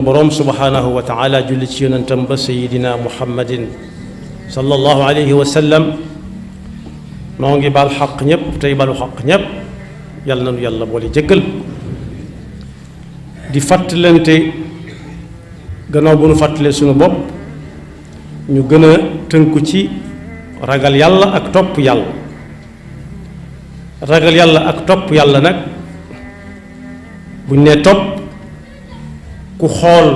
boroom subhanahu wa taala julli ci yonentam ba sayidina muhammadin sallallahu alayhi wa sallam noo ngi baal xaq ñépp tey balu xaq ñépp yàlla nanu yàlla boole jëggal di fàttalante gannaaw bu nu fàttalee sunu bopp ñu gën a tënku ci ragal yàlla ak topp yàlla ragal yàlla ak topp yàlla nag buñ nee topp ku xool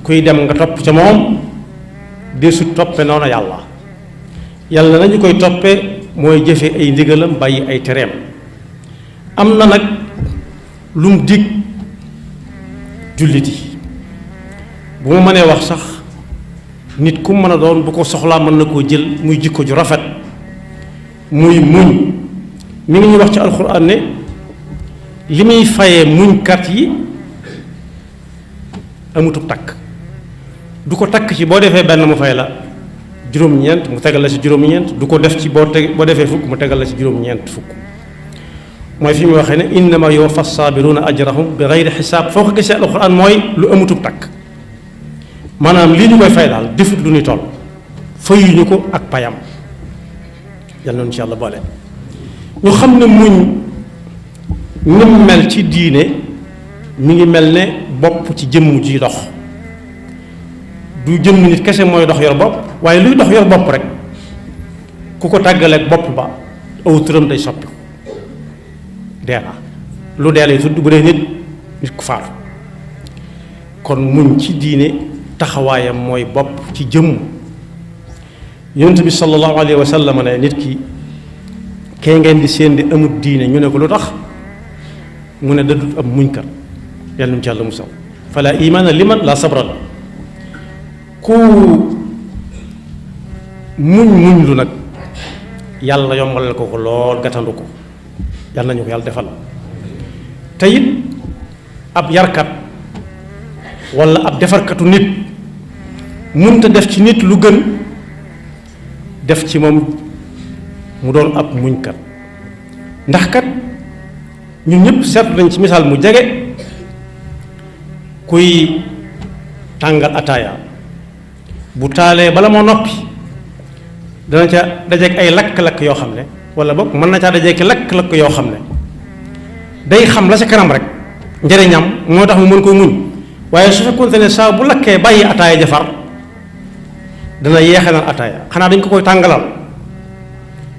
kuy dem nga topp ca moom deesut toppe noona yàlla yàlla nañu koy toppe mooy jëfe ay ndigalam bàyyi ay tereem am na nag lum dig jullit yi bu ma mënee wax sax nit ku mën a doon bu ko soxlaa mën na koo jël muy jikko ju rafet muy muñ mi ngi ñuy wax ci alxuraan ne li muy fayee muñkat yi amutub takk du ko takk ci boo defee benn mu fay la juróom-ñeent mu tegal la ci juróom-ñeent du ko def ci boo defee fukk mu tegal la ci juróom-ñeent fukk mooy fi mu waxee ne innama yuwaffa saabiruna ajrahum bi gayri xisaab foo ko gisee alxuraan mooy lu amutub takk maanaam lii ñu koy fay daal defut lu ñuy toll fayuñu ko ak payam yal na nu ci yàlla boole ñu xam ne muñ ñim mel ci diine mi ngi mel ne bopp ci jëmm ji dox du jëmm nit kese mooy dox yor bopp waaye luy dox yor bopp rek ku ko tàggaleeg bopp ba aw turam day soppi dee na lu dee lay tudd bu dee nit ku faatu kon muñ ci diine taxawaayam mooy bopp ci jëmm yonent bi sallallahu alayhi wa sallam ne nit ki kee ngeen di seen di amut diine ñu ne ko lu tax mu ne dadut am muñkat yàlla nu ci yàlla musal fala imaana liman la sabra la ku muñ lu nag yàlla yombalal ko lool gàttandu ko yàlla nañu ko yàlla defal te it ab yarkat walla ab defarkatu nit mënta def ci nit lu gën def ci moom mu doon ab muñkat ndax kat ñun ñëpp seetlu nañ ci misaal mu jege kuy tàngal ataaya bu taalee bala moo noppi dana ca dajeek ay lakk-lakk yoo xam ne wala boog mën na caa dajeek lakk-lakk yoo xam ne day xam la ca kanam rek njëriñam moo tax mu mën koo muñ waaye su fekkoonte ne saa bu lakkee bàyyi ataaya jafar dana yeexe nal ataaya xanaa dañ ko koy tàngalal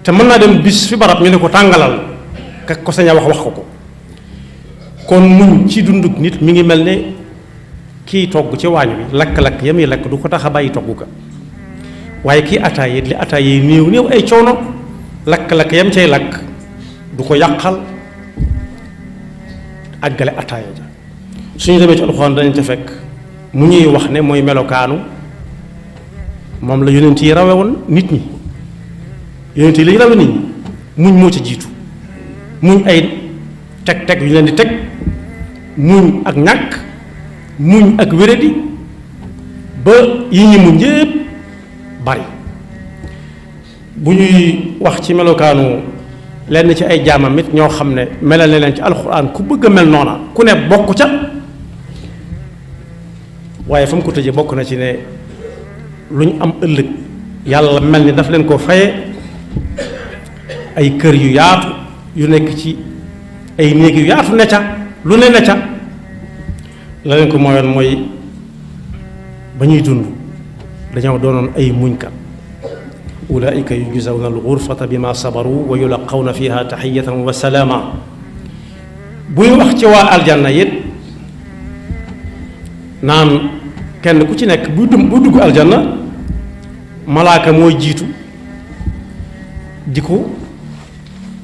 te mën naa dem bis fi barab ñu ne ko tàngalal ka ko sañ a wax ko kon muñ ci dunduk nit mi ngi mel ne kii togg ci waañ wi lakk-lakk yam yi lakk du ko tax a bàyyi togg ka waaye kii ataaya li ataaya yi néew ay coono lakk-lakk yam cay lakk du ko yàqal àggale ataaya ja suñu demee ci alxuraan dañu ca fekk mu ñuy wax ne mooy melokaanu moom la yonent yi rawe woon nit ñi yonent yi lañu rawe nit ñi muñ moo ca jiitu muñ ay teg yu leen di teg muñ ak ñàkk muñ ak wéradi ba yi ñi muñ yépp bari bu ñuy wax ci melokaanu lenn ci ay jaamam it ñoo xam ne melal na leen ci alxuraan ku bëgg a mel noona ku ne bokk ca waaye fa mu ko tëjee bokk na ci ne lu ñu am ëllëg yàlla mel ni daf leen koo faye ay kër yu yaatu yu nekk ci ay néeg yu yaatu ne ca lu ne ca la leen ko mooyoon mooy ba ñuy dund dañoo doonoon ay muñkat ulaika yujzawna alxurfata bima sabaru wa yulaqawna fiha taxiyatan wa salaama buy wax ci waa aljanna it naan kenn ku ci nekk buy dugg aljanna malaaka mooy jiitu di ko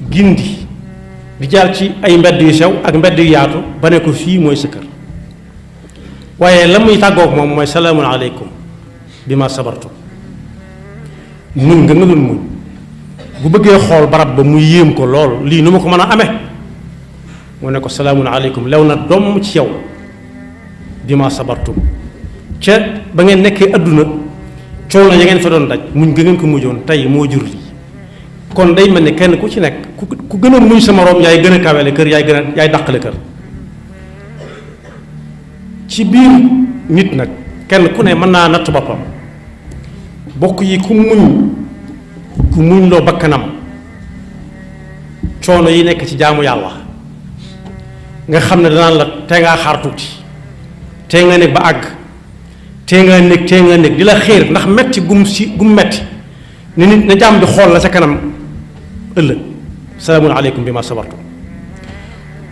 gindi di jaar ci ay mbedd yu sew ak mbedd yu yaatu ba ne ko fii mooy sa kër waaye la muy tàggook moom mooy salaamun aleykum bi ma sabartum muñ nga doon muñ bu bëggee xool barab ba muy yéem ko lool lii nu ma ko mën a amee mu ne ko salaamun aleykum lew na doom ci yow bi ma sabartum ca ba ngeen nekkee adduna coono ya ngeen fa doon daj muñ nga ngeen ko mujjoon tey moo jur lii kon day mel ne kenn ku ci nekk ku gën a muñ sa moroom yaay gën a kawele kër yaay dàqale kër ci biir nit nag kenn ku ne mën naa natt boppam bokk yi ku muñ loo bakkanam coono yi nekk ci jaamu yàlla nga xam ne danaan la tee ngaa xaar tuuti tee nga nekk ba àgg tee nga nekk di la xiir ndax metti gum metti ni nit na jaam di xool la sa kanam ëllëg salaamun aleykum bi ma sabartu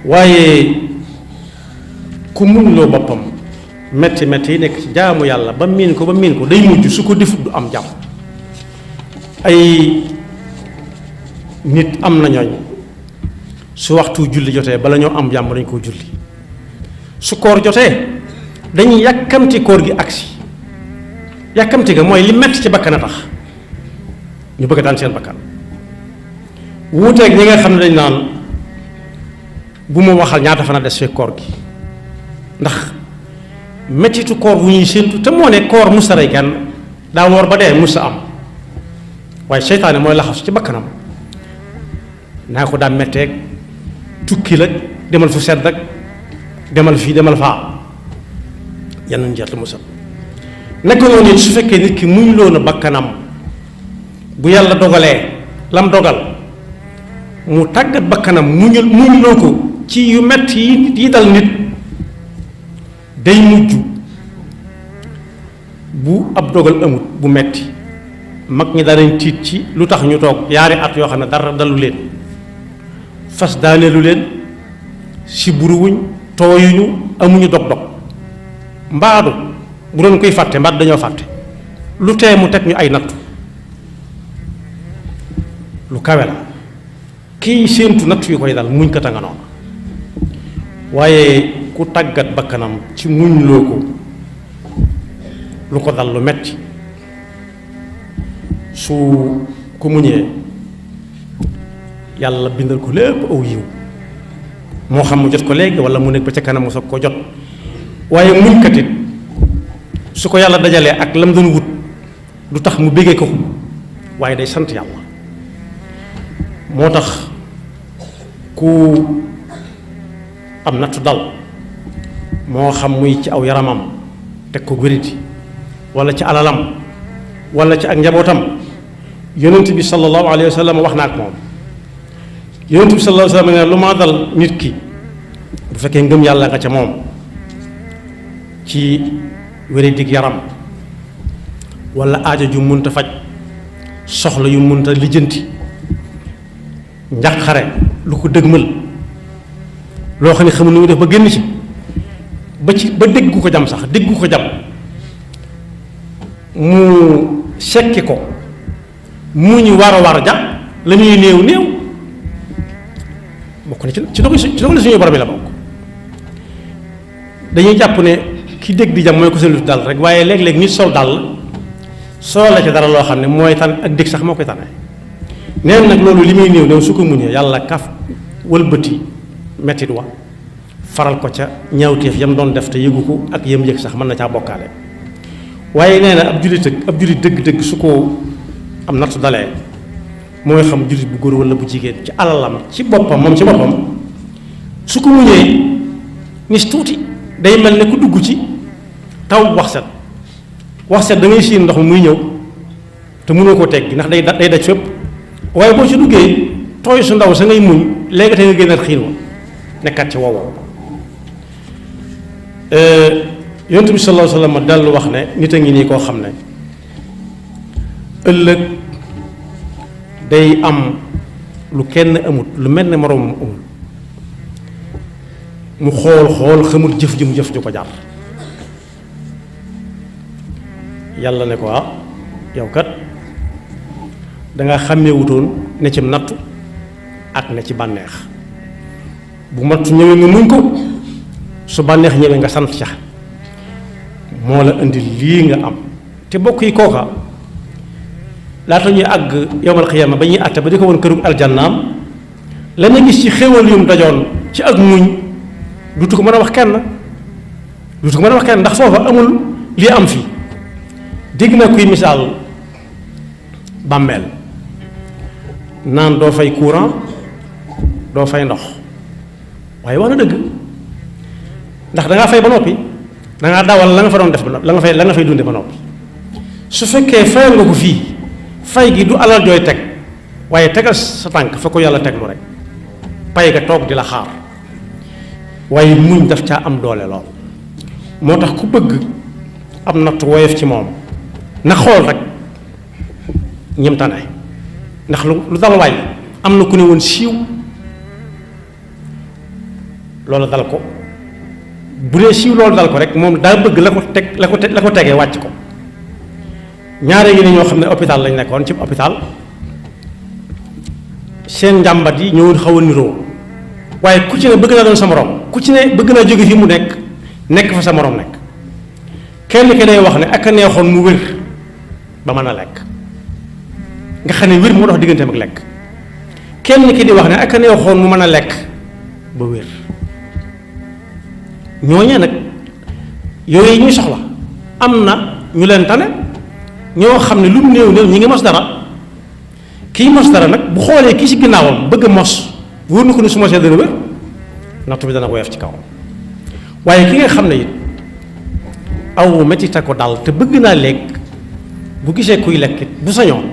waaye ku muñ loo boppam metti yi nekk ci jaamu yàlla ba miin ko day mujj su ko defut du am jàmm ay nit am na ñooñ su waxtu julli jotee bala ñoo am jàmm dañ koo julli su koor jotee dañuy yàkkamti koor gi agsi yàkkamti ga mooy li metti ci bakkan a tax ñu bëgg daan seen bakkan wuuteeg ñi nga xam ne dañ naan bu ma waxal ñaata fan a des fekk koor gi ndax mettitu koor wu ñuy séentu te moo ne koor musta rey kenn daa woor ba dee musta am waaye seytaane mooy laxasu ci bakkanam naa ko daan metteeg tukki la demal fu sedd ak demal fii demal faa yenn njert musal nekk noonu it su fekkee nit ki muñ loo na bakkanam bu yàlla dogalee lam dogal mu tàggat bakkanam muñ loo ko ci yu metti yi dal nit day mujj bu ab dogal amut bu metti mag ñi danañ tiit ci lu tax ñu toog yaari at yoo xam ne dara dalu leen fas daaneelu leen si buruwuñ tooyuñu amuñu dog-dog mbaadu bu doon koy fàtte mbaadu dañoo fàtte lu tee mu teg ñu ay nattu lu kawe la kii séentu nattu yu koy dal muñ ko tanga noonu waaye ku tàggat bakkanam ci muñ loo ko lu ko dal lu metti su ku muñee yàlla bindal ko lépp aw yiw moo xam mu jot ko léegi wala mu nekk ba ca kanam mu soog ko jot waaye muñkat it su ko yàlla dajalee ak lam doon wut du tax mu béggee ko waaye day sant yàlla moo tax ku am nattu dal moo xam muy ci aw yaramam teg ko wériti wala ci alalam wala ci ak njabootam yonent bi sallallahu alayhi wa sallam wax na ak moom yonent bi sallallahu alayhi wa sallam ne lu ma dal nit ki bu fekkee ngëm yàlla nga ca moom ci wéri-dig yaram wala aajo ju munta faj soxla yu munta lijjanti njàqare lu ko dëgmal loo xam ne xamul nu muy def ba génn ci ba déggu ko jam sax déggu ko jam mu sekki ko mu ñu war a war ja la muy néew bokk na ci dogal suñu borom bi la bokk dañuy jàpp ne ki dégg di jam mooy ko selu dal rek waaye léeg-léeg nit sol dal soo la ci dara loo xam ne mooy tan ak dégg sax moo koy tane neen nag loolu li muy néew su ko muñee yàlla kaf wëlbati mettit wa faral ko ca ñaawteef yam doon def te yëgu ko ak yam yëg sax mën na caa bokkaale waaye nee na ab jullit dëgg-dëgg su ko am nattu dalee mooy xam jullit bu góor wala bu jigéen ci alalam ci boppam moom ci boppam su ko muñee nis tuuti day mel ne ku dugg ci taw wax set da ngay siin ndox mi muy ñëw te mënoo koo teggi ndax day daj fépp waaye boo ci duggee tooy su ndaw sa ngay muñ léegi te nga génnaat xiin wa nekkaat ci wow yonent bi sallallahu alayhi wa sallam dellu wax ne nit a ngi nii koo xam ne ëllëg day am lu kenn amut lu mel ne moroomam amul mu xool xamul jëf ju ko jar yàlla ne ko yow kat danga xàmmeewutoon ne ci nattu ak ne ci bànneex bu nattu ñëwee nga muñ ko su bànneex ñëwee nga sant ca moo la indi lii nga am te bokk yi kooka laata ñuy àgg yowmal xiyaama ba ñuy àtte ba di ko woon këru aljannaam la ñu gis ci xéwal yum dajoon ci ak muñ dutu ko mën a wax kenn ndax foofa amul lii am fii dégg na kuy misaal bàmmeel naan doo fay courant doo fay ndox waaye wax na dëgg ndax dangaa fay ba noppi da ngaa dawal la nga fa doon def ba noppi la nga fay dunde ba noppi su fekkee fayal nga ko fii fay gi du alal jooy teg waaye tegal sa tànk fa ko yàlla teglu rek pay ga toog di la xaar waaye muñ daf caa am doole lool moo tax ku bëgg am natt woyof ci moom na xool rek ñim tane ndax lu dal waay am na ku ne woon siiw loolu dal ko bu dee siiw loolu dal ko rek moom daa bëgg la ko tegee wàcc ko ñaare yi ne ñoo xam ne hôpital lañ nekkoon ci hôpital seen njàmbat yi ñoo xaw a niroo waaye ku ci ne bëgg naa doon sa morom ku ci ne bëgg naa jóge fi mu nekk fa sa morom nekk kenn ki day wax ne ak a neexoon mu wér ba mën a lekk nga xam ne wér moo dox digganteem ak lekk kenn ki di wax ne ak a neexoon mu mën a lekk ba wér ñooñee nag yooyu ñuy soxla am na ñu leen tane ñoo xam ne lu mu néew ñi ngi mos dara kii mos dara nag bu xoolee kii ci ginnaawam bëgg a mos wóor na ko ne su mosee dana wér nattu bi dana woyof ci kawam waaye ki nga xam ne it aw metit a ko dal te bëgg naa lekk bu gisee kuy lekk it bu sañoon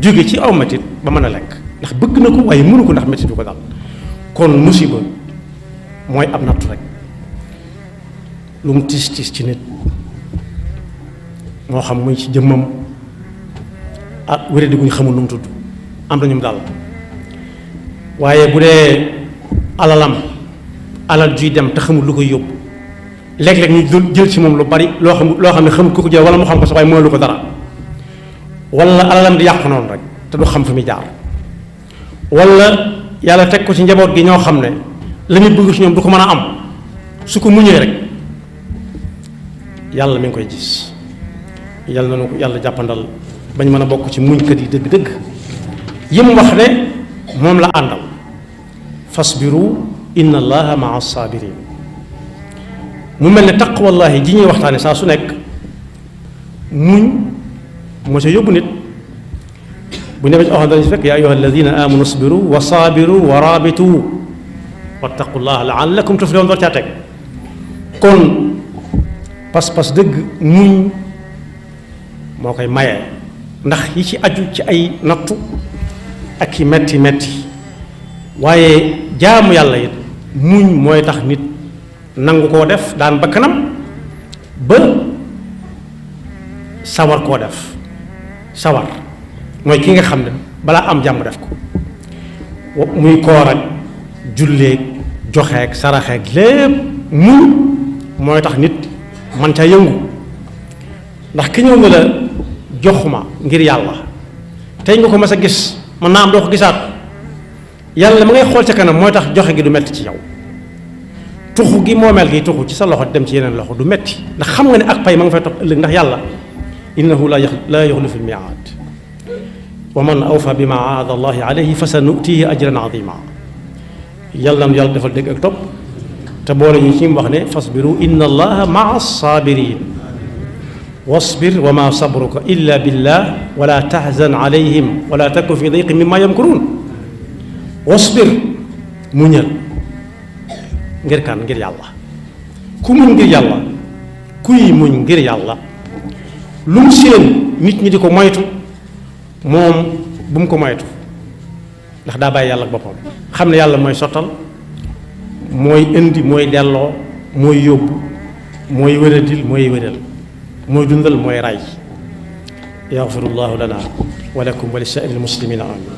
jóge ci aw metit ba mën a lekk ndax bëgg na ko waaye mënu ko ndax metit du ko dal kon musiba mooy ab nattu rek lu mu tiis tiis ci nit moo xam muy ci jëmmam ak wéradi gu ñu xamul nu mu tudd am na ñu mu dal waaye bu dee alal juy dem te xamul lu koy yóbbu léeg-léeg ñu jël ci moom lu bari loo xam ne xamul ku ko jël wala mu xam ko sax waaye mooy lu ko dara wala alalam di yàqu noonu rek te du xam fi muy jaar wala yàlla teg ko ci njaboot gi ñoo xam ne la muy bëgg ci ñoom du ko mën a am su ko muñee rek yàlla mi ngi koy gis yàlla na ko yàlla jàppandal bañ mën a bokk ci muñkat yi dëgg-dëgg yim wax ne moom la àndal fasbiru inna allaha maa sabirin mu mel ne taqwallahi ji ñuy waxtaane saa su nekk muñ moo ca yóbbu nit bu ñu demee ci waxam dañu fekk yaa ayyuha alladina amanu isbiru wa sabiru wa rabitu wattaqullaha laallakum tuflihun door caa teg kon pas-pas dëgg muñ moo koy maye ndax yi ci aju ci ay nattu ak i metti metti waaye jaamu yàlla it muñ mooy tax nit nangu koo def daan ba kanam ba sawar koo def sawar mooy ki nga xam ne balaa am jàmm def ko muy koor ak julleeg joxeeg saraxeeg lépp muñ mooy tax nit man ca yëngu ndax ki ñëw nga la jox ma ngir yàlla tey nga ko mas a gis man naa am doo ko gisaat yàlla ma ngay xool ca kanam mooy tax joxe gi du metti ci yow tuxu gi moomeel gi tuxu ci sa loxo dem ci yeneen loxo du metti ndax xam nga ne ak pay ma nga fay topp ëllëg ndax yàlla innahu la yuxlifu lmiaad wa man awfa bima aada allahi alayhi fa sa nutihi ajran azima yàlla na yàlla defal dégg ak topp te boole ñu ci mu wax ne fasbiru inna allaha maa sabirin wasbir wa ma sabruka illa billah wala tahzan alayhim wala taku fi dayqin mimma yamkurun wasbir muñal ngir kan ngir yàlla ku muñ ngir yàlla kuy muñ ngir yàlla lu mu seen nit ñi di ko moytu moom bu mu ko moytu ndax daa bàyyi yàlla ak boppam xam ne yàlla mooy sottal mooy indi mooy delloo mooy yóbbu mooy wéradil mooy wéral mooy dundal mooy ray yaxfirullahu lana wa lakum wa li saa'iril muslimina amin